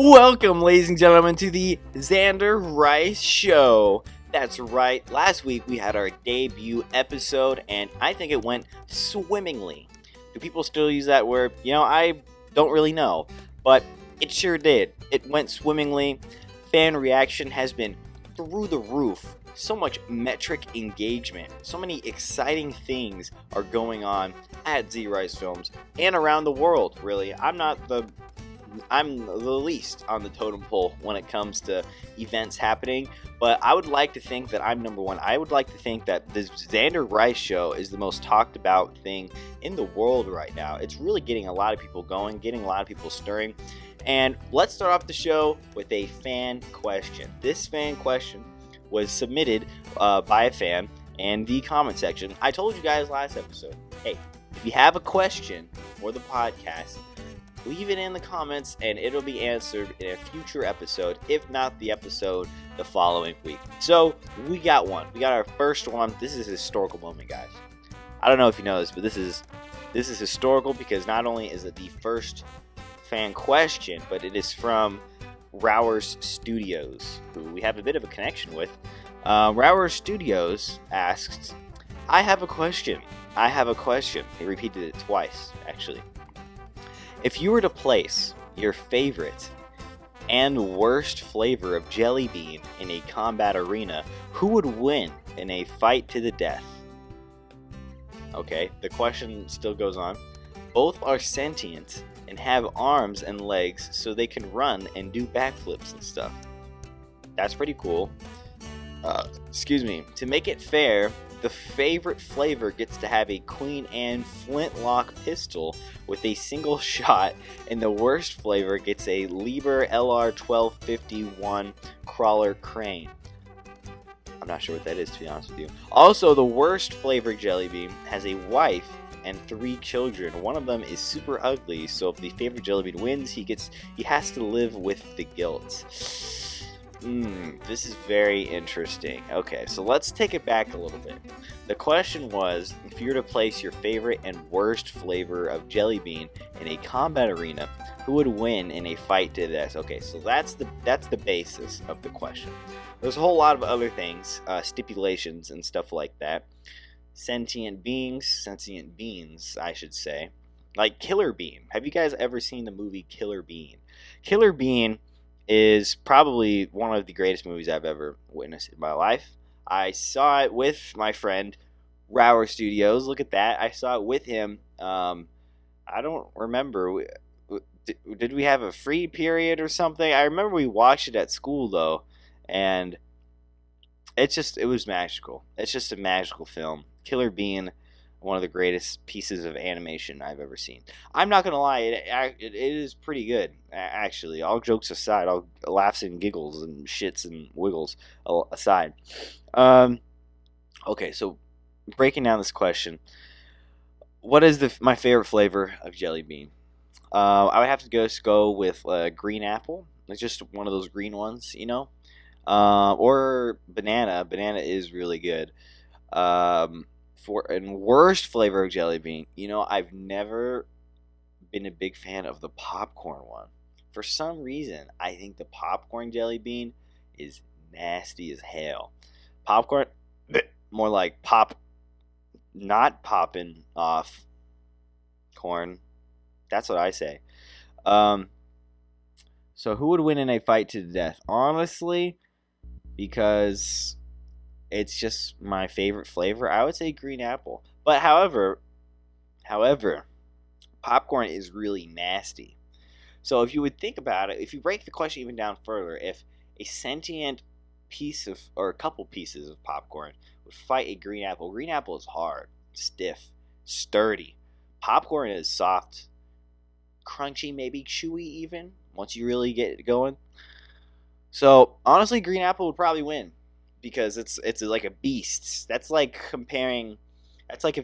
Welcome, ladies and gentlemen, to the Zander Rice Show. That's right, last week we had our debut episode, and I think it went swimmingly. Do people still use that word? I don't really know, but it sure did. It went swimmingly. Fan reaction has been through the roof. So much metric engagement. So many exciting things are going on at ZRice Films and around the world, really. I'm the least on the totem pole when it comes to events happening, but I would like to think that I'm number one. I would like to think that the Zander Rice Show is the most talked about thing in the world right now. It's really getting a lot of people going, getting a lot of people stirring. And let's start off the show with a fan question. This fan question was submitted by a fan in the comment section. I told you guys last episode, hey, if you have a question for the podcast, leave it in the comments and it'll be answered in a future episode, if not the episode the following week. So we got one. We got our first one. This is a historical moment, guys. I don't know if you know this, but this is historical because not only is it the first fan question, but it is from Rowers Studios, who we have a bit of a connection with. Rowers Studios asked, I have a question. He repeated it twice, actually. If you were to place your favorite and worst flavor of jelly bean in a combat arena, who would win in a fight to the death? Okay, the question still goes on. Both are sentient and have arms and legs so they can run and do backflips and stuff. That's pretty cool. To make it fair, the favorite flavor gets to have a Queen Anne flintlock pistol with a single shot, and the worst flavor gets a Lieber LR1251 crawler crane. I'm not sure what that is, to be honest with you. Also, the worst flavor jelly bean has a wife and 3 children. One of them is super ugly, so if the favorite jelly bean wins, he has to live with the guilt. This is very interesting. Okay, so let's take it back a little bit. The question was, if you were to place your favorite and worst flavor of jelly bean in a combat arena, who would win in a fight to this? Okay, so that's the basis of the question. There's a whole lot of other things, stipulations and stuff like that. Sentient beings, I should say. Like Killer Bean. Have you guys ever seen the movie Killer Bean? Killer Bean is probably one of the greatest movies I've ever witnessed in my life. I saw it with my friend, Rower Studios. Look at that. I saw it with him. I don't remember. Did we have a free period or something? I remember we watched it at school, though. And it was magical. It's just a magical film. Killer Bean, one of the greatest pieces of animation I've ever seen. I'm not gonna lie, it is pretty good, actually. All jokes aside, all laughs and giggles and shits and wiggles aside. Okay, so breaking down this question, what is my favorite flavor of jelly bean? I would have to go with green apple. It's just one of those green ones, or banana. Banana is really good. And worst flavor of jelly bean, I've never been a big fan of the popcorn one. For some reason, I think the popcorn jelly bean is nasty as hell. Popcorn, more like not popping off corn. That's what I say. So who would win in a fight to the death? Honestly, because it's just my favorite flavor, I would say green apple. But however, popcorn is really nasty. So if you would think about it, if you break the question even down further, if a sentient piece or a couple pieces of popcorn would fight a green apple is hard, stiff, sturdy. Popcorn is soft, crunchy, maybe chewy even, once you really get it going. So honestly, green apple would probably win. Because it's like a beast. That's like if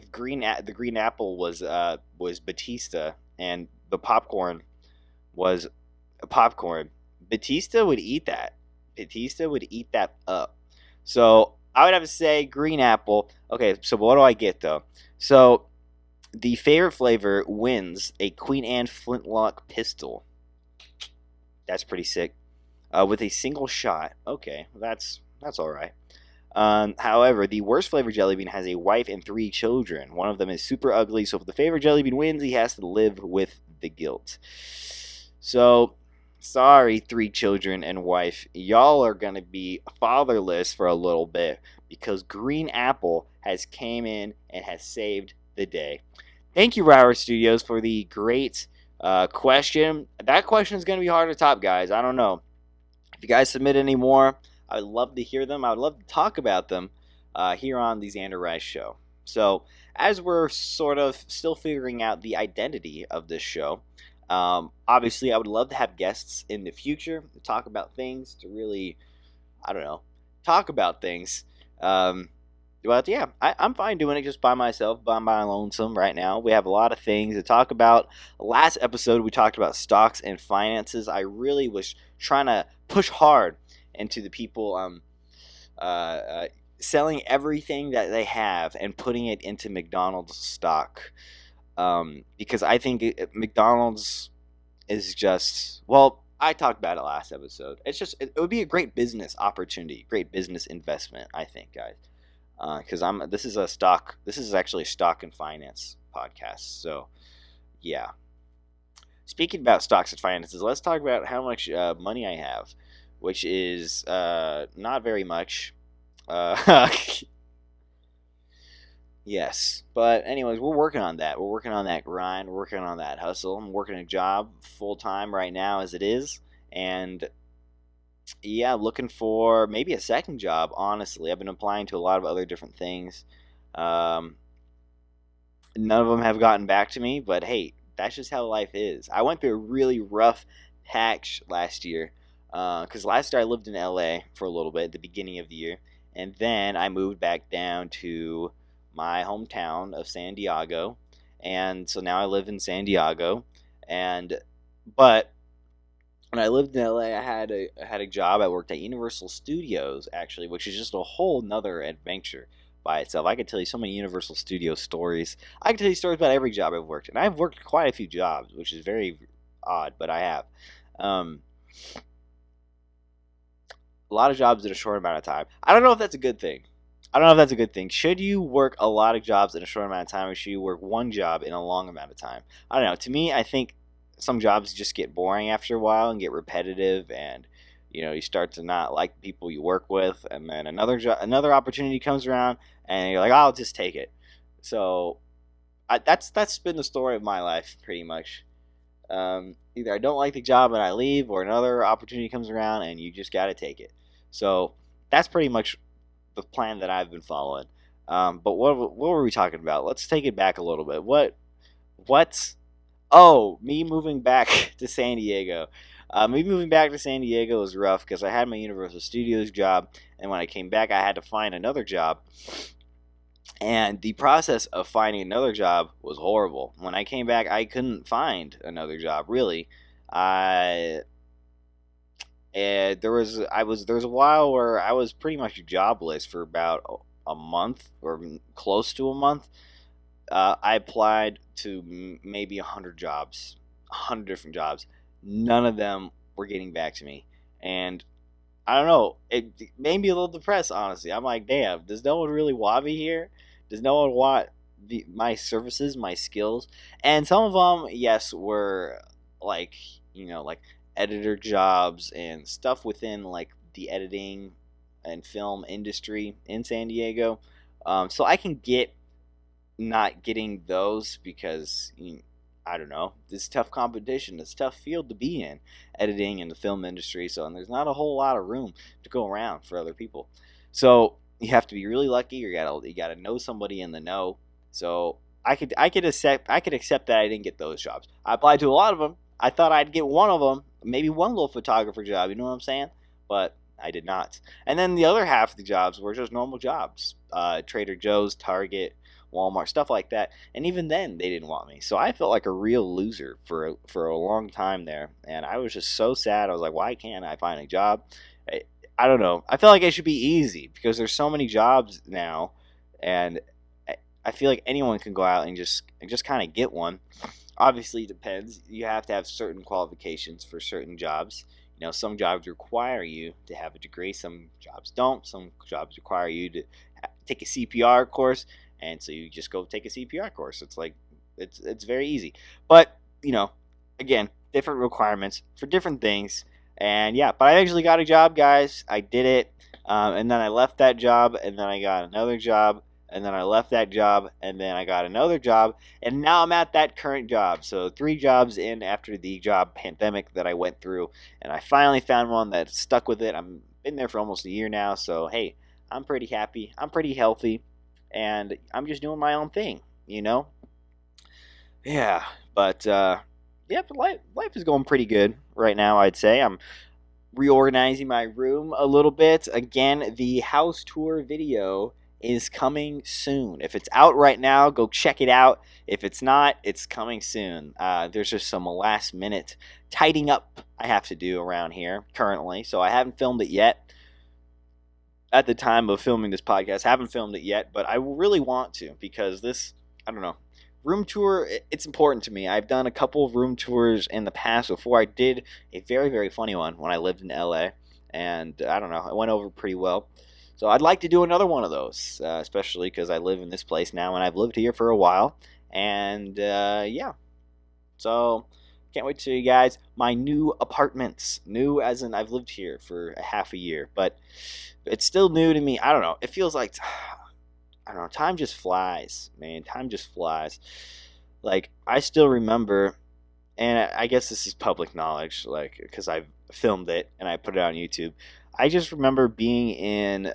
the green apple was Batista and the popcorn was popcorn. Batista would eat that. Up. So I would have to say green apple. Okay, so what do I get though? So the favorite flavor wins a Queen Anne flintlock pistol. That's pretty sick. With a single shot. Okay, that's all right. However, the worst flavored jelly bean has a wife and 3 children. One of them is super ugly, so if the favorite jelly bean wins, he has to live with the guilt. So, sorry, 3 children and wife. Y'all are going to be fatherless for a little bit because Green Apple has came in and has saved the day. Thank you, Rower Studios, for the great question. That question is going to be hard to top, guys. I don't know. If you guys submit any more, I would love to hear them. I would love to talk about them here on the Zander Rice Show. So, as we're sort of still figuring out the identity of this show, obviously I would love to have guests in the future to talk about things, to really, I don't know, talk about things. But yeah, I'm fine doing it just by myself, by my lonesome right now. We have a lot of things to talk about. Last episode, we talked about stocks and finances. I really was trying to push hard into the people selling everything that they have and putting it into McDonald's stock. Because I think McDonald's is just, well, I talked about it last episode. It would be a great business opportunity, great business investment, I think, guys. Because this is actually a stock and finance podcast. So, yeah. Speaking about stocks and finances, let's talk about how much money I have, which is not very much. Yes, but anyways, we're working on that. We're working on that grind. We're working on that hustle. I'm working a job full time right now as it is, and yeah, looking for maybe a second job. Honestly, I've been applying to a lot of other different things. Um, None of them have gotten back to me, but hey, that's just how life is. I went through a really rough patch last year because last year I lived in LA for a little bit at the beginning of the year, and then I moved back down to my hometown of San Diego, and so now I live in San Diego, and but when I lived in LA, I had a job. I worked at Universal Studios actually, which is just a whole nother adventure by itself. I could tell you so many Universal Studio stories. I can tell you stories about every job I've worked, and I've worked quite a few jobs, which is very odd, but I have. Um, a lot of jobs in a short amount of time. I don't know if that's a good thing. I don't know if that's a good thing. Should you work a lot of jobs in a short amount of time, or should you work one job in a long amount of time? I don't know. To me, I think some jobs just get boring after a while and get repetitive, and you start to not like the people you work with, and then another opportunity comes around, and you're like, oh, I'll just take it. So that's been the story of my life pretty much. Either I don't like the job and I leave, or another opportunity comes around and you just got to take it. So that's pretty much the plan that I've been following. But what were we talking about? Let's take it back a little bit. What? Oh, me moving back to San Diego. Me moving back to San Diego was rough because I had my Universal Studios job, and when I came back, I had to find another job. And the process of finding another job was horrible. When I came back, I couldn't find another job. Really, I there was a while where I was pretty much jobless for about a month or close to a month. I applied to maybe 100 jobs, 100 different jobs. None of them were getting back to me, and I don't know. It made me a little depressed, honestly. I'm like, damn, does no one really want me here? Does no one want my services, my skills? And some of them, yes, were like, like editor jobs and stuff within like the editing and film industry in San Diego. So I can get not getting those because I don't know, this tough competition, this tough field to be in, editing in the film industry. So and there's not a whole lot of room to go around for other people. So you have to be really lucky. You gotta know somebody in the know. So I could accept that I didn't get those jobs. I applied to a lot of them. I thought I'd get one of them, maybe one little photographer job. You know what I'm saying? But I did not. And then the other half of the jobs were just normal jobs, Trader Joe's, Target, Walmart, stuff like that. And even then, they didn't want me. So I felt like a real loser for a long time there. And I was just so sad. I was like, why can't I find a job? I don't know. I feel like it should be easy because there's so many jobs now, and I feel like anyone can go out and just kind of get one. Obviously, it depends. You have to have certain qualifications for certain jobs. Some jobs require you to have a degree. Some jobs don't. Some jobs require you to take a CPR course, and so you just go take a CPR course. It's like it's very easy. But again, different requirements for different things. And yeah, but I actually got a job, guys. I did it, and then I left that job, and then I got another job, and then I left that job, and then I got another job, and now I'm at that current job. So 3 jobs in after the job pandemic that I went through, and I finally found one that stuck with it. I'm been there for almost a year now, so hey, I'm pretty happy. I'm pretty healthy, and I'm just doing my own thing, you know. Yeah, but yeah, but life is going pretty good right now. I'd say I'm reorganizing my room a little bit. Again, the house tour video is coming soon. If it's out right now, go check it out. If it's not, it's coming soon. There's just some last minute tidying up I have to do around here currently, so I haven't filmed it yet. At the time of filming this podcast, I haven't filmed it yet, but I really want to because this, I don't know, room tour, it's important to me. I've done a couple of room tours in the past before. I did a very, very funny one when I lived in LA, and I don't know, it went over pretty well. So I'd like to do another one of those, especially because I live in this place now and I've lived here for a while. And yeah, so can't wait to show you guys my new apartments. New as in I've lived here for a half a year, but it's still new to me. I don't know. It feels like I don't know. Time just flies, man. Time just flies. Like I still remember, and I guess this is public knowledge, like because I've filmed it and I put it on YouTube. I just remember being in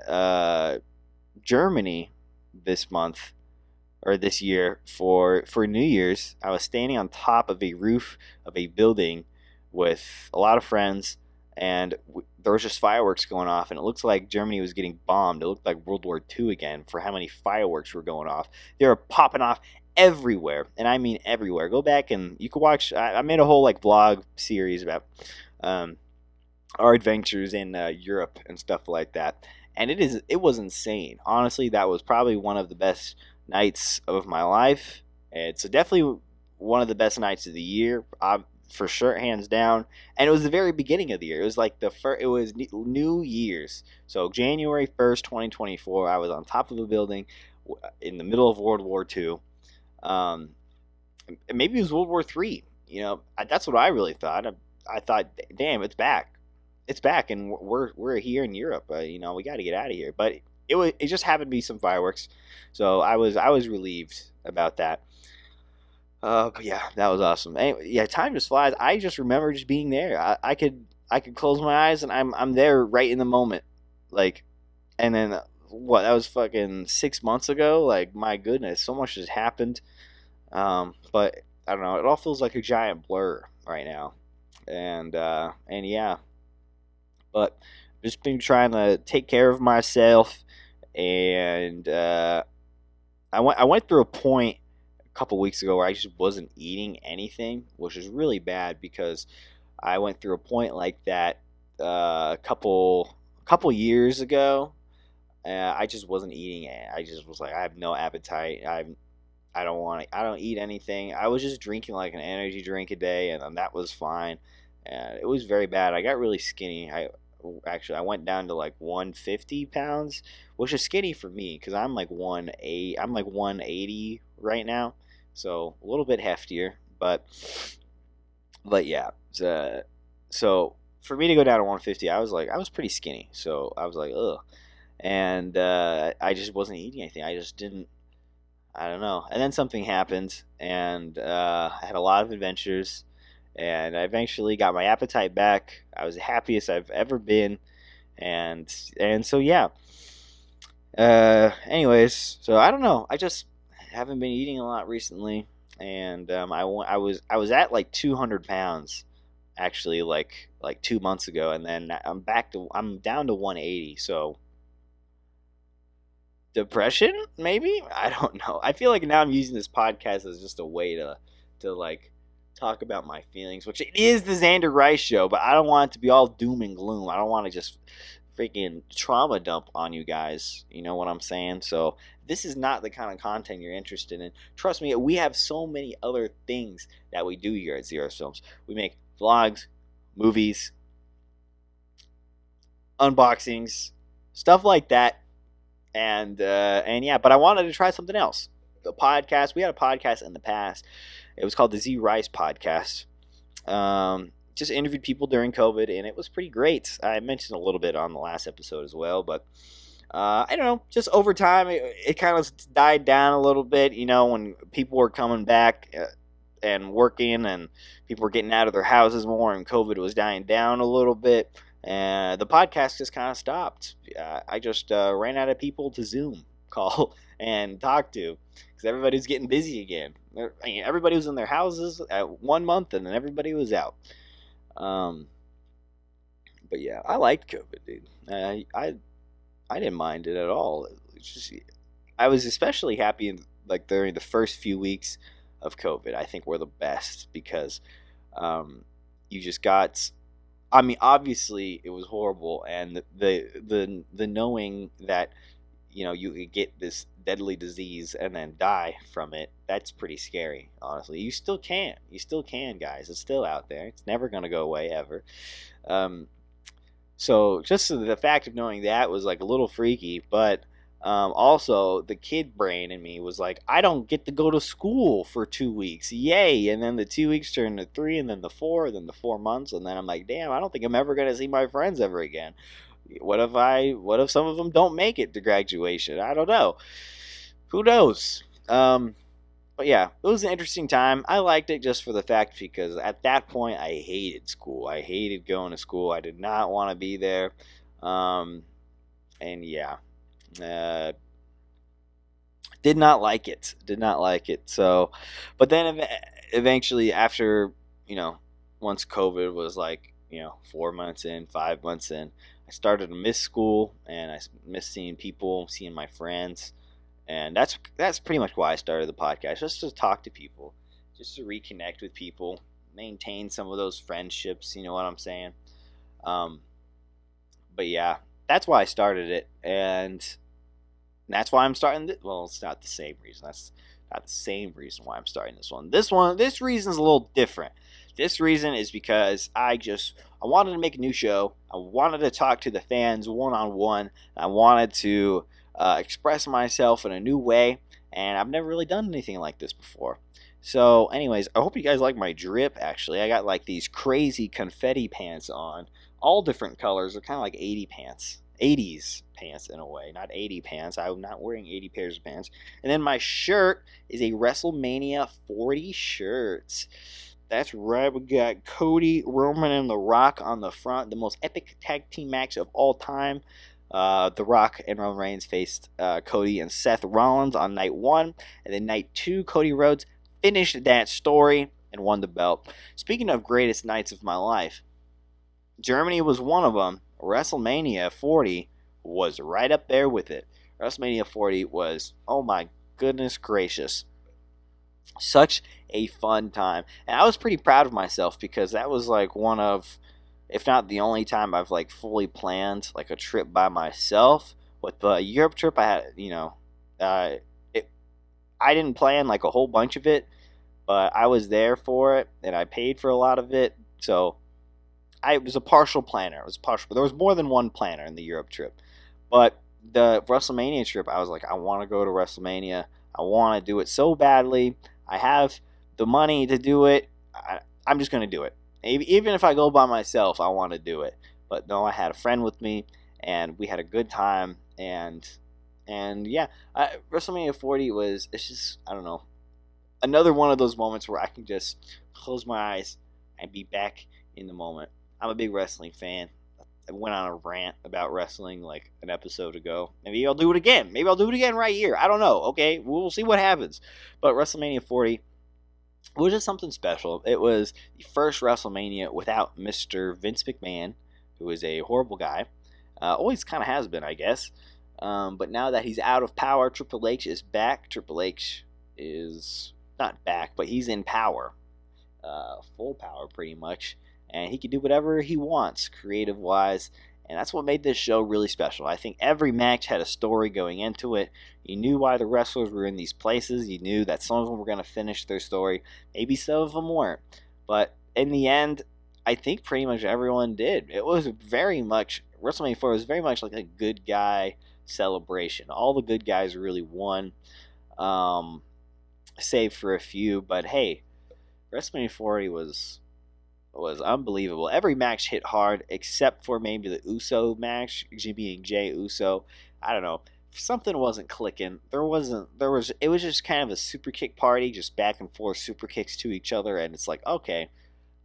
Germany this month or this year for New Year's. I was standing on top of a roof of a building with a lot of friends, and there was just fireworks going off, and it looked like Germany was getting bombed. It looked like World War II again for how many fireworks were going off. They were popping off everywhere, and I mean everywhere. Go back and you can watch. I made a whole like vlog series about our adventures in Europe and stuff like that, and it was insane. Honestly, that was probably one of the best nights of my life. It's definitely one of the best nights of the year, for sure, hands down. And it was the very beginning of the year. It was like it was New Year's, so January 1st, 2024. I was on top of a building in the middle of World War II. Maybe it was World War III. That's what I really thought. I thought, damn, it's back. It's back, and we're here in Europe. We got to get out of here. But it just happened to be some fireworks, so I was relieved about that. But yeah, that was awesome. Anyway, yeah, time just flies. I just remember just being there. I could close my eyes and I'm there right in the moment, like, and then what? That was fucking 6 months ago. Like, my goodness, so much has happened. But I don't know. It all feels like a giant blur right now, and yeah. But just been trying to take care of myself, and I went through a point a couple weeks ago where I just wasn't eating anything, which is really bad because I went through a point like that a couple years ago. I just wasn't eating it. I just was like, I have no appetite. I don't want to. I don't eat anything. I was just drinking like an energy drink a day, and that was fine. And it was very bad. I got really skinny. I went down to like 150 pounds, which is skinny for me because I'm like 180 right now, so a little bit heftier. But yeah. So for me to go down to 150, I was pretty skinny. So I was like, ugh, and I just wasn't eating anything. I just didn't. I don't know. And then something happened, and I had a lot of adventures, and I eventually got my appetite back. I was the happiest I've ever been, and so yeah. Anyways, so I don't know. I just haven't been eating a lot recently, and I was at like 200 pounds actually like 2 months ago, and then I'm down to 180. So depression, maybe, I don't know. I feel like now I'm using this podcast as just a way to like talk about my feelings, which it is the Zander Rice show, but I don't want it to be all doom and gloom. I don't want to just freaking trauma dump on you guys. You know what I'm saying? So this is not the kind of content you're interested in. Trust me, we have so many other things that we do here at ZRice Films. We make vlogs, movies, unboxings, stuff like that. And yeah, but I wanted to try something else. The podcast. We had a podcast in the past. It was called the ZRice podcast. Just interviewed people during COVID, and it was pretty great. I mentioned a little bit on the last episode as well, but I don't know. Just over time, it kind of died down a little bit. You know, when people were coming back and working, and people were getting out of their houses more, and COVID was dying down a little bit. And the podcast just kind of stopped. I just ran out of people to Zoom call and talk to because everybody's getting busy again. Everybody was in their houses at 1 month, and then everybody was out. But yeah, I liked COVID, dude. I didn't mind it at all. It's just, I was especially happy during the first few weeks of COVID. I think were the best because you just got. I mean, obviously it was horrible, and the knowing that you could get this deadly disease and then die from it, that's pretty scary, honestly. You still can, guys. It's still out there. It's never gonna go away ever. So just the fact of knowing that was like a little freaky, but also the kid brain in me was like, I don't get to go to school for 2 weeks, yay! And then the 2 weeks turned to 3, and then the 4, and then the 4 months, and then I'm like, damn, I don't think I'm ever gonna see my friends ever again. What if some of them don't make it to graduation? I don't know. Who knows? But yeah, it was an interesting time. I liked it just for the fact because at that point I hated school. I hated going to school. I did not want to be there. And yeah. Did not like it. So, but then eventually after, once COVID was 4 months in, 5 months in, I started to miss school, and I miss seeing people, seeing my friends. And that's pretty much why I started the podcast, just to talk to people, just to reconnect with people, maintain some of those friendships, you know what I'm saying? But yeah, that's why I started it, and that's why I'm starting well, it's not the same reason. That's not the same reason why I'm starting this one. This reason is a little different. This reason is because I wanted to make a new show. I wanted to talk to the fans one-on-one. I wanted to express myself in a new way, and I've never really done anything like this before. So anyways, I hope you guys like my drip. Actually, I got these crazy confetti pants on, all different colors. They're kind of like 80s pants in a way, not 80 pants. I'm not wearing 80 pairs of pants. And then my shirt is a WrestleMania 40 shirt. That's right, we got Cody, Roman, and The Rock on the front, the most epic tag team match of all time. The Rock and Roman Reigns faced Cody and Seth Rollins on night 1, and then night 2, Cody Rhodes finished that story and won the belt. Speaking of greatest nights of my life, Germany was one of them. WrestleMania 40 was right up there with it. WrestleMania 40 was, oh my goodness gracious, such a fun time. And I was pretty proud of myself because that was one of, if not the only time I've fully planned a trip by myself. With the Europe trip, I had, I didn't plan a whole bunch of it, but I was there for it and I paid for a lot of it. So I was a partial planner. There was more than one planner in the Europe trip. But the WrestleMania trip, I was like, I want to go to WrestleMania. I want to do it so badly. I have the money to do it. I'm just going to do it. Even if I go by myself, I want to do it. But no, I had a friend with me, and we had a good time. And yeah, WrestleMania 40 it's just, I don't know, another one of those moments where I can just close my eyes and be back in the moment. I'm a big wrestling fan. I went on a rant about wrestling an episode ago. Maybe I'll do it again. Maybe I'll do it again right here. I don't know. Okay, we'll see what happens. But WrestleMania 40 was just something special. It was the first WrestleMania without Mr. Vince McMahon, who is a horrible guy. Always kind of has been, I guess. But now that he's out of power, Triple H is back. Triple H is not back, but he's in power. Full power, pretty much. And he can do whatever he wants, creative-wise. And that's what made this show really special. I think every match had a story going into it. You knew why the wrestlers were in these places. You knew that some of them were going to finish their story. Maybe some of them weren't. But in the end, I think pretty much everyone did. It was very much, WrestleMania 4 was very much like a good guy celebration. All the good guys really won, save for a few. But hey, WrestleMania 40 was unbelievable. Every match hit hard except for maybe the Uso match, Jimmy and Jay Uso. I don't know. Something wasn't clicking. It was just kind of a super kick party, just back and forth super kicks to each other, and it's like, okay,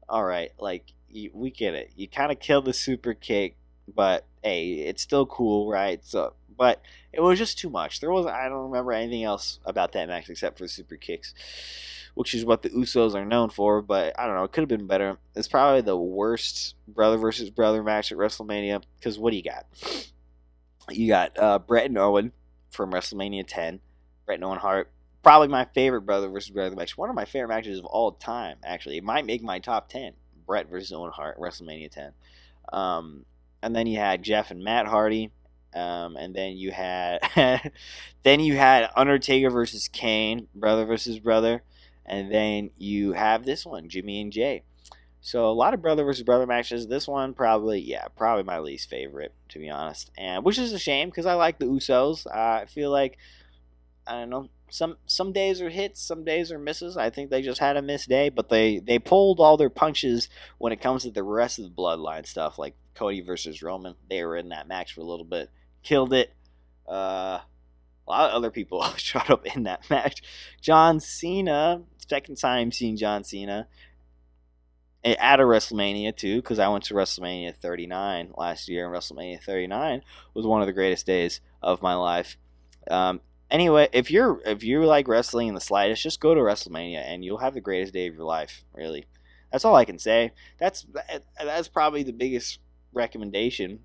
all right, like we get it. You kind of killed the super kick, but hey, it's still cool, right? So, but it was just too much. I don't remember anything else about that match except for super kicks, which is what the Usos are known for. But I don't know, it could have been better. It's probably the worst brother versus brother match at WrestleMania. Because what do you got? You got Bret and Owen from WrestleMania 10. Bret and Owen Hart. Probably my favorite brother versus brother match. One of my favorite matches of all time, actually. It might make my top 10. Bret versus Owen Hart, WrestleMania 10. And then you had Jeff and Matt Hardy. And then you had Undertaker versus Kane, brother versus brother. And then you have this one, Jimmy and Jay. So a lot of brother versus brother matches. This one probably my least favorite, to be honest. And which is a shame because I like the Usos. I feel like, I don't know, some days are hits, some days are misses. I think they just had a missed day, but they pulled all their punches when it comes to the rest of the bloodline stuff, like Cody versus Roman. They were in that match for a little bit, killed it. A lot of other people showed up in that match. John Cena, second time seeing John Cena at a WrestleMania too, because I went to WrestleMania 39 last year, and WrestleMania 39 was one of the greatest days of my life. Anyway, if you like wrestling in the slightest, just go to WrestleMania and you'll have the greatest day of your life. Really, that's all I can say. That's probably the biggest recommendation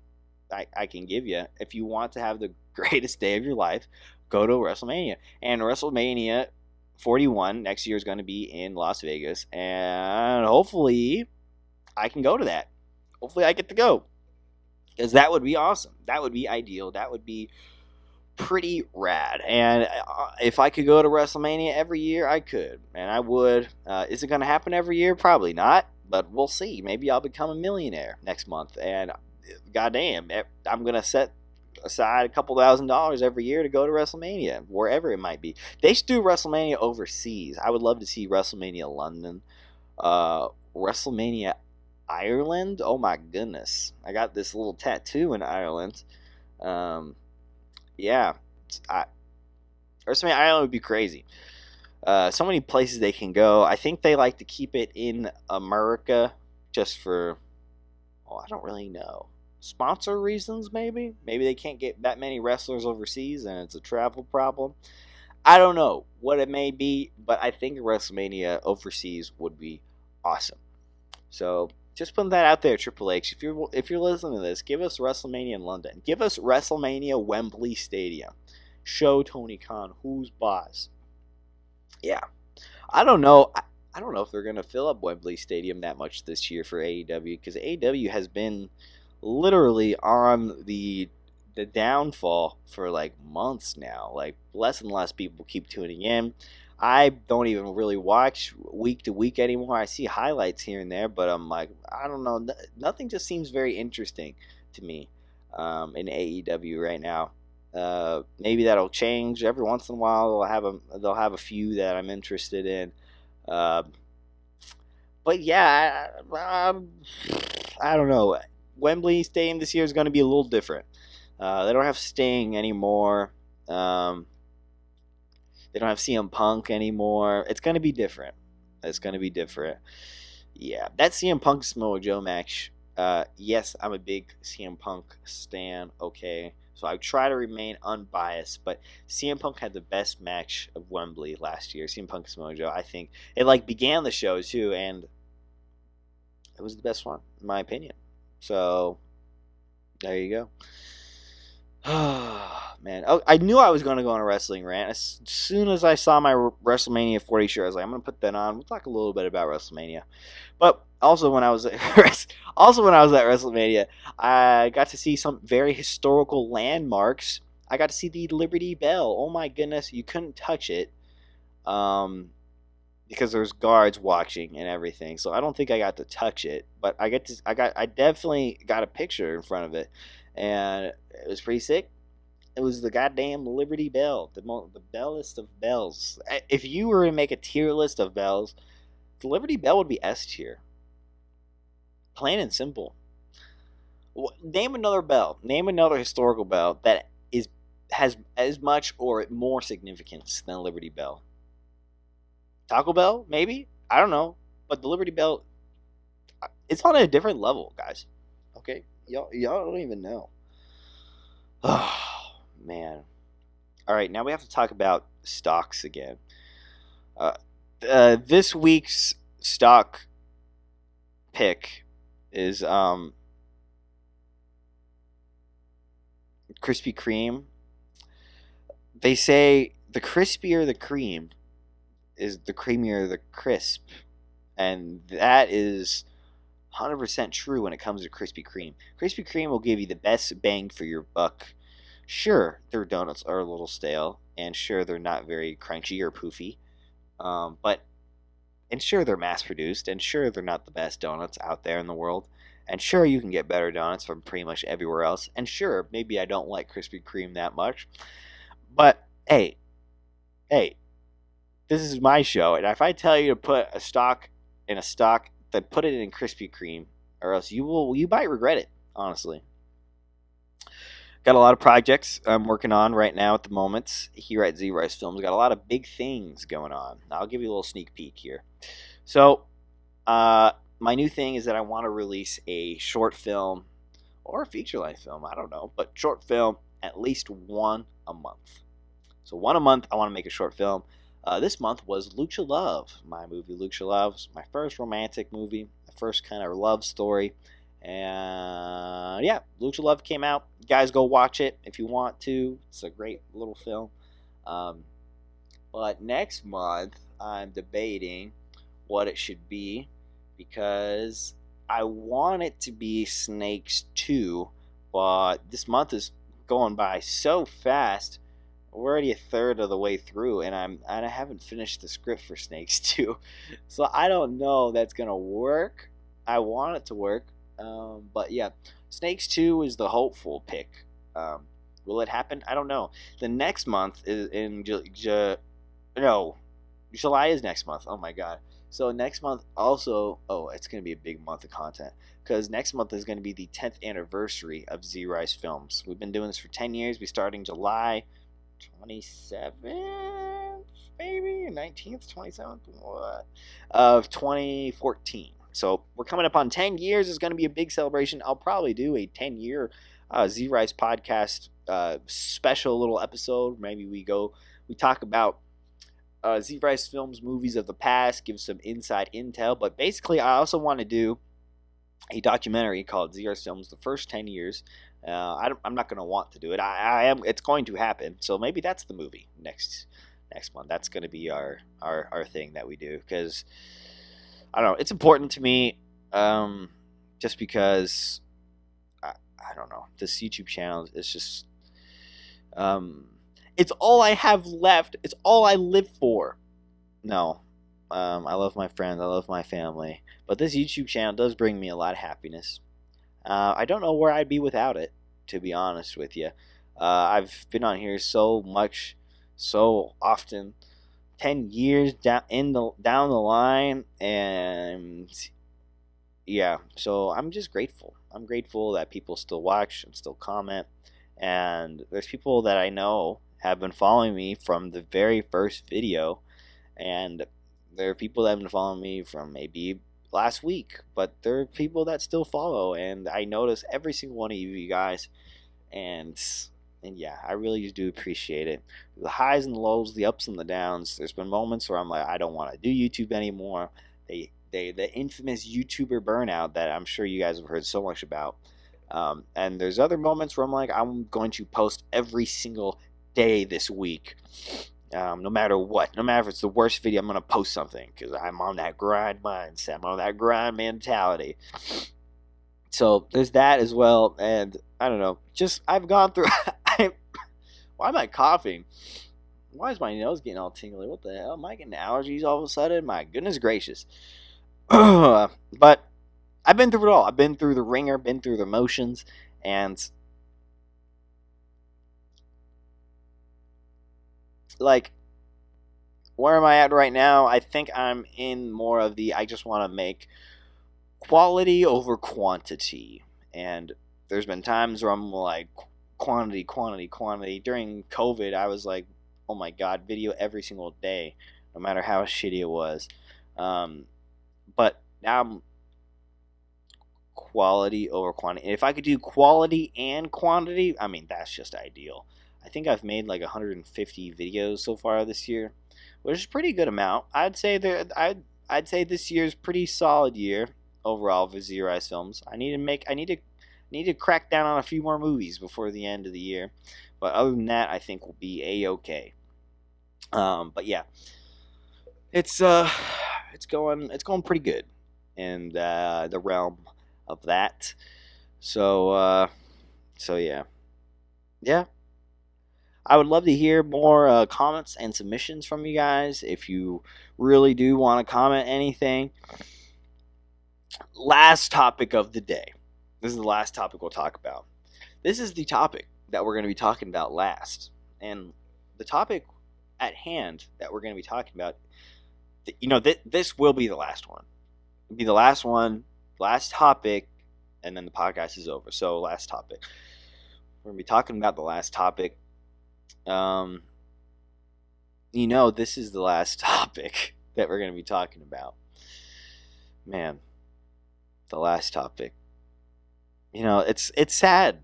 I can give you. If you want to have the greatest day of your life, go to WrestleMania. And WrestleMania 41 next year is going to be in Las Vegas, and hopefully I can go to that. Hopefully I get to go, because that would be awesome. That would be ideal. That would be pretty rad. And if I could go to WrestleMania every year, I could, and I would. Is it going to happen every year? Probably not, but we'll see. Maybe I'll become a millionaire next month, and goddamn, I'm going to set aside a couple $1,000s every year to go to WrestleMania, wherever it might be. They should do WrestleMania overseas. I would love to see WrestleMania London, WrestleMania Ireland. Oh my goodness, I got this little tattoo in Ireland. Yeah, WrestleMania Ireland would be crazy. So many places they can go. I think they like to keep it in America just for, I don't really know, sponsor reasons, maybe they can't get that many wrestlers overseas and it's a travel problem. I don't know what it may be, but I think WrestleMania overseas would be awesome. So just putting that out there, Triple H, if you're listening to this, give us WrestleMania in London, give us WrestleMania Wembley Stadium, show Tony Khan who's boss. Yeah, I don't know if they're gonna fill up Wembley Stadium that much this year for AEW, because AEW has been literally on the downfall for like months now. Like, less and less people keep tuning in. I don't even really watch week to week anymore. I see highlights here and there, but I'm like, I don't know. Nothing just seems very interesting to me in AEW right now. Maybe that'll change every once in a while. They'll have a few that I'm interested in. But yeah, I don't know. Wembley Stadium this year is going to be a little different. They don't have Sting anymore. They don't have CM Punk anymore. It's going to be different. Yeah, that CM Punk Samoa Joe match. Yes, I'm a big CM Punk stan. Okay, so I try to remain unbiased, but CM Punk had the best match of Wembley last year. CM Punk Samoa Joe. I think it began the show too, and it was the best one in my opinion. So there you go. Man, I knew I was going to go on a wrestling rant. As soon as I saw my WrestleMania 40 shirt, I was like, I'm going to put that on. We'll talk a little bit about WrestleMania. But also when I was at WrestleMania, I got to see some very historical landmarks. I got to see the Liberty Bell. Oh my goodness, you couldn't touch it. Because there's guards watching and everything. So I don't think I got to touch it, but I definitely got a picture in front of it, and it was pretty sick. It was the goddamn Liberty Bell, the bellest of bells. If you were to make a tier list of bells, the Liberty Bell would be S tier. Plain and simple. Name another bell. Name another historical bell that has as much or more significance than Liberty Bell. Taco Bell, maybe? I don't know. But the Liberty Bell, it's on a different level, guys. Okay? Y'all don't even know. Oh, man. All right, now we have to talk about stocks again. This week's stock pick is Krispy Kreme. They say the crispier the cream is the creamier the crisp, and that is 100% true when it comes to Krispy Kreme. Krispy Kreme will give you the best bang for your buck. Sure, their donuts are a little stale, and sure, they're not very crunchy or poofy, and sure, they're mass-produced, and sure, they're not the best donuts out there in the world, and sure, you can get better donuts from pretty much everywhere else, and sure, maybe I don't like Krispy Kreme that much, but hey, this is my show, and if I tell you to put a stock in a stock, then put it in Krispy Kreme, or else you might regret it, honestly. Got a lot of projects I'm working on right now at the moment here at ZRice Films. Got a lot of big things going on. I'll give you a little sneak peek here. So, my new thing is that I want to release a short film or a feature-length film, I don't know, but short film at least one a month. So one a month, I want to make a short film. This month was Lucha Love, my movie Lucha Love. It's my first romantic movie, my first kind of love story. And yeah, Lucha Love came out. You guys go watch it if you want to. It's a great little film. But next month, I'm debating what it should be because I want it to be Snakes 2, but this month is going by so fast. We're already a third of the way through, and I haven't finished the script for Snakes 2, so I don't know if that's gonna work. I want it to work, but yeah, Snakes 2 is the hopeful pick. Will it happen? I don't know. The next month is in July is next month. Oh my god. So next month also, it's going to be a big month of content because next month is going to be the 10th anniversary of ZRice Films. We've been doing this for 10 years. We started in July 27th, maybe 19th, 27th, what? Of 2014. So we're coming up on 10 years. It's going to be a big celebration. I'll probably do a 10-year ZRice podcast special little episode. Maybe we talk about ZRice Films movies of the past, give some inside intel. But basically, I also want to do a documentary called ZRice Films, the first 10 years. I'm not going to want to do it. I am. It's going to happen. So maybe that's the movie next month. That's going to be our thing that we do because I don't know. It's important to me, just because I don't know. This YouTube channel is just it's all I have left. It's all I live for. No, I love my friends. I love my family. But this YouTube channel does bring me a lot of happiness. I don't know where I'd be without it, to be honest with you. I've been on here so much, so often, 10 years down the line, and yeah, so I'm just grateful. I'm grateful that people still watch and still comment, and there's people that I know have been following me from the very first video, and there are people that have been following me from maybe last week, but there are people that still follow, and I notice every single one of you guys, and yeah, I really do appreciate it. The highs and the lows, the ups and the downs. There's been moments where I'm like, I don't want to do YouTube anymore. The infamous YouTuber burnout that I'm sure you guys have heard so much about. And there's other moments where I'm like, I'm going to post every single day this week. No matter what, no matter if it's the worst video, I'm gonna post something because I'm on that grind mindset. I'm on that grind mentality. So there's that as well, and I don't know. Just I've gone through. Why am I coughing? Why is my nose getting all tingly? What the hell? Am I getting allergies all of a sudden? My goodness gracious. But I've been through it all. I've been through the ringer, been through the motions, and like, where am I at right now? I think I'm in more of the I just want to make quality over quantity. And there's been times where I'm like, quantity, quantity, quantity. During COVID, I was like, oh my god, video every single day, no matter how shitty it was. But now I'm quality over quantity. And if I could do quality and quantity, I mean, that's just ideal. I think I've made like 150 videos so far this year, which is a pretty good amount. I'd say this year's pretty solid year overall for ZRice films. I need to crack down on a few more movies before the end of the year, but other than that, I think we'll be a-okay. But yeah, it's going pretty good in the realm of that. So yeah. I would love to hear more comments and submissions from you guys. If you really do want to comment anything. Last topic of the day. This is the last topic we'll talk about. This is the topic that we're going to be talking about last. And the topic at hand that we're going to be talking about, this will be the last one. It'll be the last one, last topic, and then the podcast is over. So, last topic. We're going to be talking about the last topic. This is the last topic that we're going to be talking about. Man, the last topic. It's sad.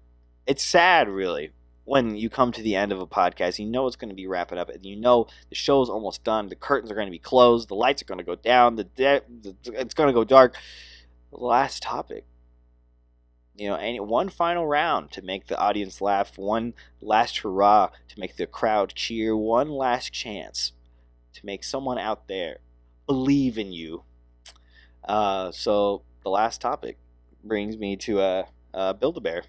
It's sad, really, when you come to the end of a podcast. You know it's going to be wrapping up, and you know the show's almost done. The curtains are going to be closed. The lights are going to go down. It's going to go dark. The last topic. One final round to make the audience laugh. One last hurrah to make the crowd cheer. One last chance to make someone out there believe in you. So the last topic brings me to Build-A-Bear.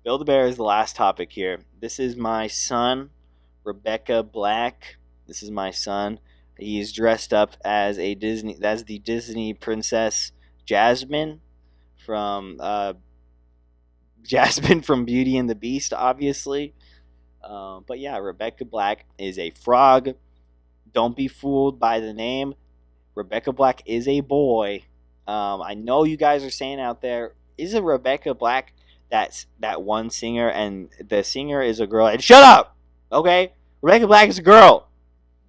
Build-A-Bear is the last topic here. This is my son, Rebecca Black. This is my son. He's dressed up as the Disney princess Jasmine from Beauty and the Beast, obviously. But yeah, Rebecca Black is a frog. Don't be fooled by the name. Rebecca Black is a boy. I know you guys are saying out there, is it Rebecca Black that's that one singer and the singer is a girl? And shut up! Okay? Rebecca Black is a girl.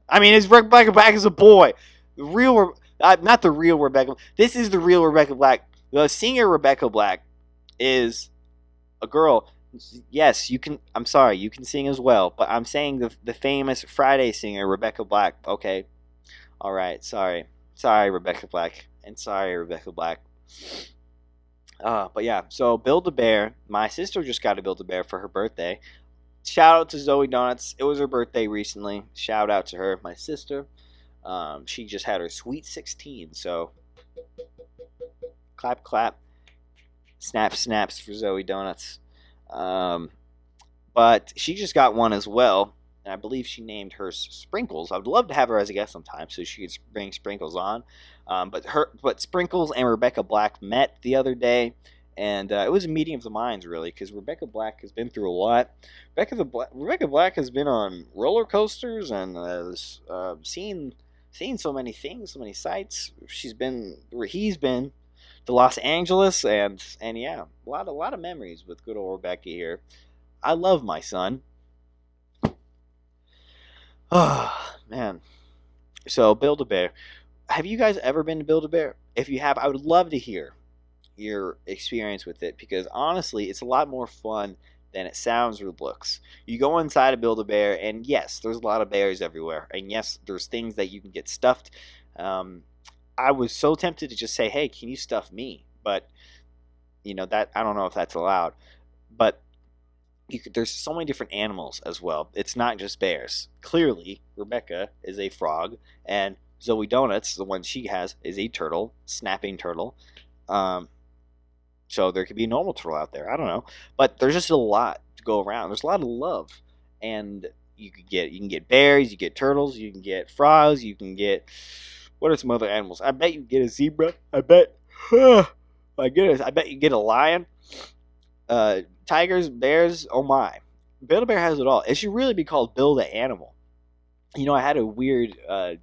I mean, Rebecca Black is a boy. The real, not the real Rebecca. This is the real Rebecca Black. The singer Rebecca Black is a girl. Yes, you can. I'm sorry, you can sing as well. But I'm saying the famous Friday singer Rebecca Black. Okay, all right. Sorry, Rebecca Black, and sorry Rebecca Black. But yeah. So Build-A-Bear. My sister just got a Build-A-Bear for her birthday. Shout out to Zoe Donuts. It was her birthday recently. Shout out to her, my sister. She just had her sweet 16. So. Clap, clap. Snap, snaps for Zoe Donuts. But she just got one as well. And I believe she named her Sprinkles. I would love to have her as a guest sometime so she could bring Sprinkles on. But Sprinkles and Rebecca Black met the other day. And it was a meeting of the minds, really, because Rebecca Black has been through a lot. Rebecca Black has been on roller coasters and has seen so many things, so many sights. She's been where he's been. To Los Angeles, and yeah, a lot of memories with good old Rebecca here. I love my son. Oh, man. So, Build-A-Bear. Have you guys ever been to Build-A-Bear? If you have, I would love to hear your experience with it, because honestly, it's a lot more fun than it sounds or looks. You go inside a Build-A-Bear, and yes, there's a lot of bears everywhere, and yes, there's things that you can get stuffed. I was so tempted to just say, hey, can you stuff me? But, that I don't know if that's allowed. But there's so many different animals as well. It's not just bears. Clearly, Rebecca is a frog, and Zoe Donuts, the one she has, is a turtle, snapping turtle. Um, so there could be a normal turtle out there. I don't know, but there's just a lot to go around. There's a lot of love, and you can get bears, you get turtles, you can get frogs, you can get what are some other animals? I bet you get a zebra. I bet. My goodness, I bet you get a lion. Tigers, bears. Oh my, Build a Bear has it all. It should really be called Build a Animal. I had a weird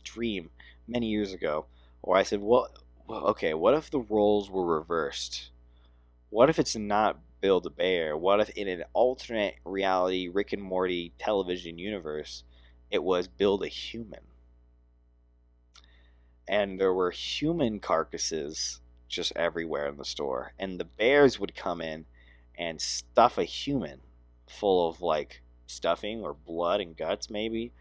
dream many years ago where I said, well, okay, what if the roles were reversed? What if it's not Build a Bear? What if in an alternate reality Rick and Morty television universe, it was Build a Human? And there were human carcasses just everywhere in the store. And the bears would come in and stuff a human full of like stuffing or blood and guts maybe,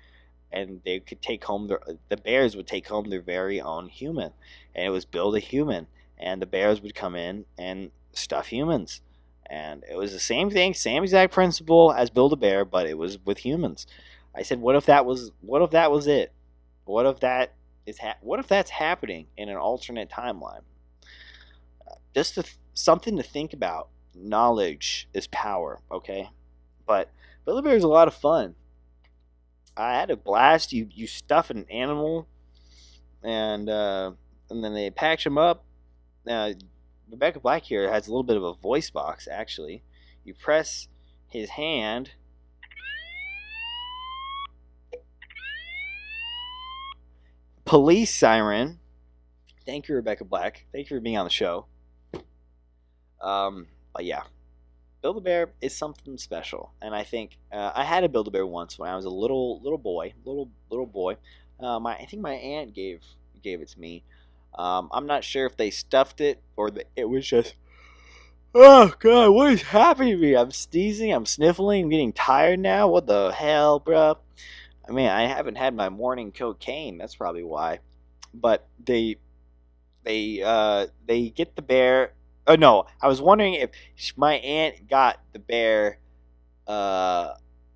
and they could take home the bears would take home their very own human, and it was Build a Human, and the bears would come in and stuff humans, and it was the same thing, same exact principle as Build a Bear, but it was with humans. I said, what if that was it? What if what if that's happening in an alternate timeline? Something to think about. Knowledge is power, okay? But Build a Bear is a lot of fun. I had a blast. You stuff an animal, and then they patch him up. Rebecca Black here has a little bit of a voice box. Actually, you press his hand. Police siren. Thank you, Rebecca Black. Thank you for being on the show. But yeah, Build a Bear is something special, and I think I had a Build a Bear once when I was a little boy. I think my aunt gave it to me. I'm not sure if they stuffed it or it was just. Oh God, what is happening to me? I'm sneezing, I'm sniffling, I'm getting tired now. What the hell, bro? I mean, I haven't had my morning cocaine. That's probably why. But they get the bear. Oh no, I was wondering if my aunt got the bear,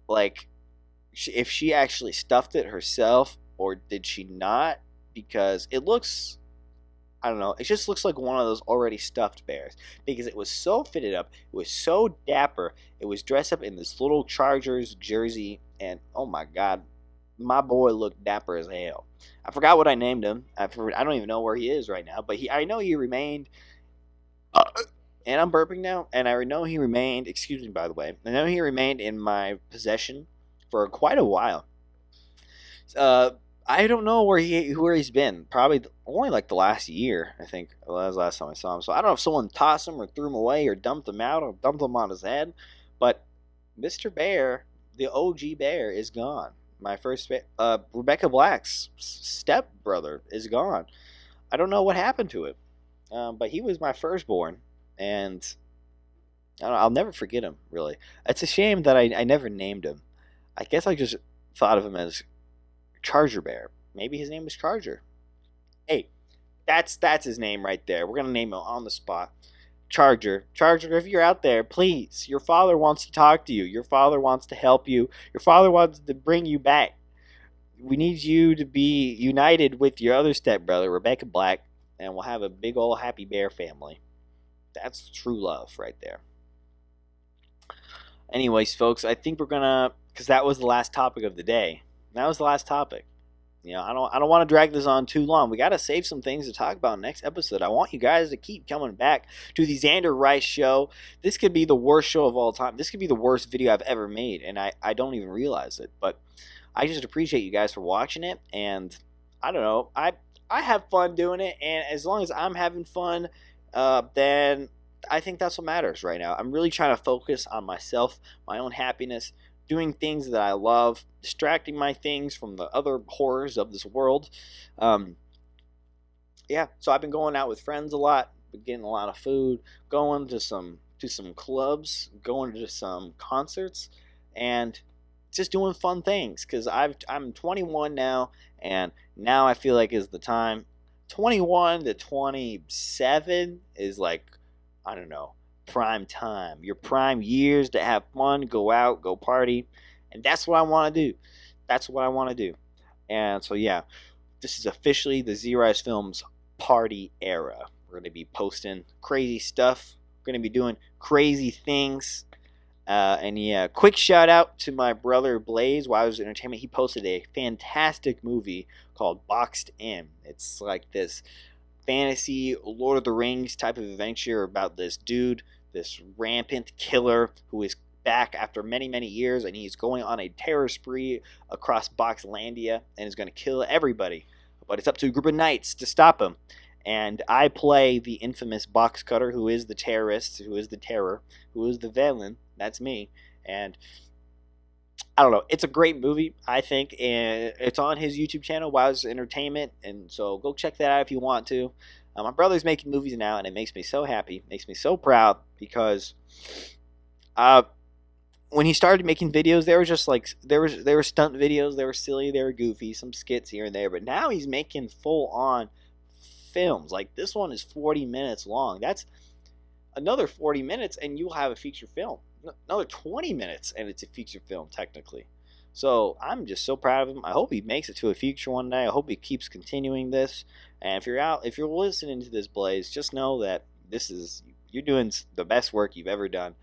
like, if she actually stuffed it herself or did she not? Because it looks, I don't know, it just looks like one of those already stuffed bears. Because it was so fitted up, it was so dapper, it was dressed up in this little Chargers jersey, and oh my God, my boy looked dapper as hell. I forgot what I named him. I don't even know where he is right now, but I know he remained. And I'm burping now, and I know he remained. Excuse me, by the way. I know he remained in my possession for quite a while. I don't know where he's been. Probably only like the last year. I think that was the last time I saw him. So I don't know if someone tossed him or threw him away or dumped him out or dumped him on his head. But Mr. Bear, the OG Bear, is gone. My first Rebecca Black's stepbrother is gone. I don't know what happened to it. But he was my firstborn, and I'll never forget him, really. It's a shame that I never named him. I guess I just thought of him as Charger Bear. Maybe his name was Charger. Hey, that's his name right there. We're going to name him on the spot. Charger. Charger, if you're out there, please. Your father wants to talk to you. Your father wants to help you. Your father wants to bring you back. We need you to be united with your other stepbrother, Rebecca Black, and we'll have a big old happy bear family. That's true love right there. Anyways, folks, I think we're gonna, because that was the last topic of the day. That was the last topic. I don't want to drag this on too long. We got to save some things to talk about next episode. I want you guys to keep coming back to the Zander Rice show. This could be the worst show of all time. This could be the worst video I've ever made, and I don't even realize it. But I just appreciate you guys for watching it, and I don't know. I have fun doing it, and as long as I'm having fun, then I think that's what matters right now. I'm really trying to focus on myself, my own happiness, doing things that I love, distracting my things from the other horrors of this world. Yeah, so I've been going out with friends a lot, been getting a lot of food, going to some clubs, going to some concerts, and just doing fun things, because I'm 21 now, and now I feel like is the time. 21 to 27 is like, I don't know, prime time, your prime years to have fun, go out, go party. And that's what I want to do. That's what I want to do. And so, yeah, this is officially the ZRice Films party era. We're going to be posting crazy stuff. We're going to be doing crazy things. And yeah, quick shout out to my brother Blaze, Wow's Entertainment. He posted a fantastic movie called Boxed In. It's like this fantasy Lord of the Rings type of adventure about this dude, this rampant killer who is back after many, many years, and he's going on a terror spree across Boxlandia and is going to kill everybody. But it's up to a group of knights to stop him. And I play the infamous box cutter, who is the terrorist, who is the terror, who is the villain. That's me. And I don't know. It's a great movie, I think. And it's on his YouTube channel, Wow's Entertainment. And so go check that out if you want to. My brother's making movies now, and it makes me so happy. It makes me so proud because when he started making videos, they were just like there were stunt videos. They were silly. They were goofy. Some skits here and there. But now he's making full-on films. Like, this one is 40 minutes long. That's another 40 minutes and you'll have a feature film. Another 20 minutes and it's a feature film technically. So I'm just so proud of him. I hope he makes it to a feature one day. I hope he keeps continuing this. And if you're listening to this, Blaze, just know that you're doing the best work you've ever done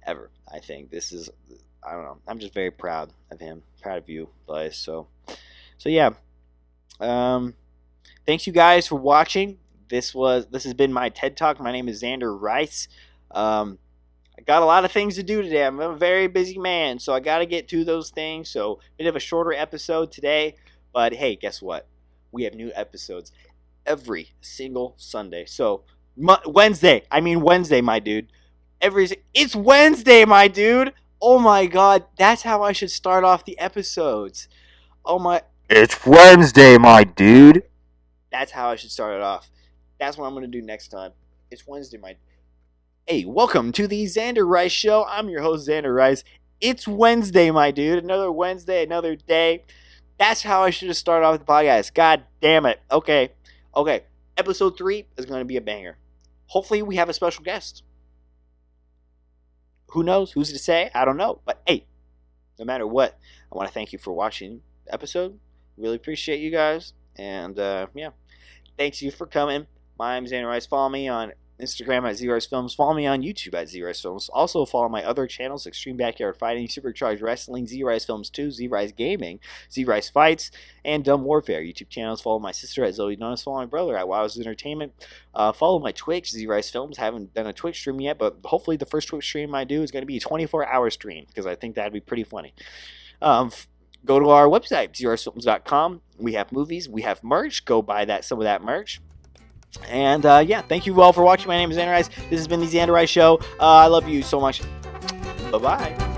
ever. I think I don't know. I'm just very proud of him. Proud of you, Blaze. So yeah. Thanks you guys for watching. This has been my TED Talk. My name is Zander Rice. I got a lot of things to do today. I'm a very busy man, so I got to get to those things. So a bit of a shorter episode today. But hey, guess what? We have new episodes every single Sunday. So Wednesday, my dude. It's Wednesday, my dude. Oh my God, that's how I should start off the episodes. It's Wednesday, my dude. That's how I should start it off. That's what I'm going to do next time. It's Wednesday, my... Hey, welcome to the Zander Rice Show. I'm your host, Zander Rice. It's Wednesday, my dude. Another Wednesday, another day. That's how I should have started off the podcast. God damn it. Okay. Episode 3 is going to be a banger. Hopefully we have a special guest. Who knows? Who's to say? I don't know. But hey, no matter what, I want to thank you for watching the episode. Really appreciate you guys. And yeah, thanks you for coming. My name's Zander Rice. Follow me on Instagram at ZRice Films. Follow me on YouTube at ZRice Films. Also follow my other channels: Extreme Backyard Fighting, Supercharged Wrestling, ZRice Films 2, ZRice Gaming, ZRice Fights, and Dumb Warfare YouTube channels. Follow my sister at Zoe Donis. Follow my brother at Wow's Entertainment. Follow my Twitch, ZRice Films. Haven't done a Twitch stream yet, but hopefully the first Twitch stream I do is going to be a 24-hour stream because I think that'd be pretty funny. Go to our website, ZRicefilms.com. We have movies. We have merch. Go buy some of that merch. And yeah, thank you all for watching. My name is Zander Rice. This has been the Zander Rice Show. I love you so much. Bye-bye.